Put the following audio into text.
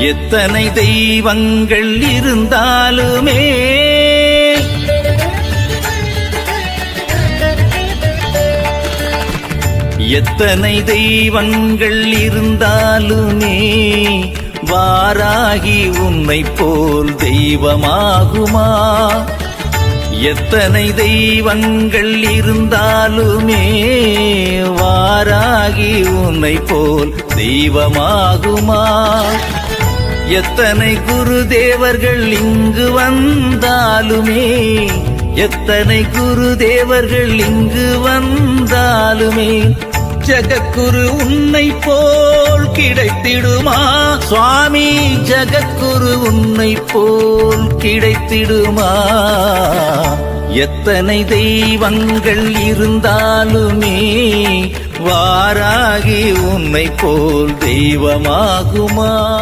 எத்தனை தெய்வங்கள் இருந்தாலுமே எத்தனை தெய்வங்கள் இருந்தாலுமே வாராகி உன்னை போல் தெய்வமாகுமா? எத்தனை தெய்வங்கள் இருந்தாலுமே வாராகி உன்னை போல் தெய்வமாகுமா? எத்தனை குருதேவர்கள் இங்கு வந்தாலுமே எத்தனை குருதேவர்கள் இங்கு வந்தாலுமே ஜகத்குரு உன்னை போல் கிடைத்திடுமா? சுவாமி ஜகத்குரு உன்னை போல் கிடைத்திடுமா? எத்தனை தெய்வங்கள் இருந்தாலுமே வாராகி உன்னை போல் தெய்வமாகுமா?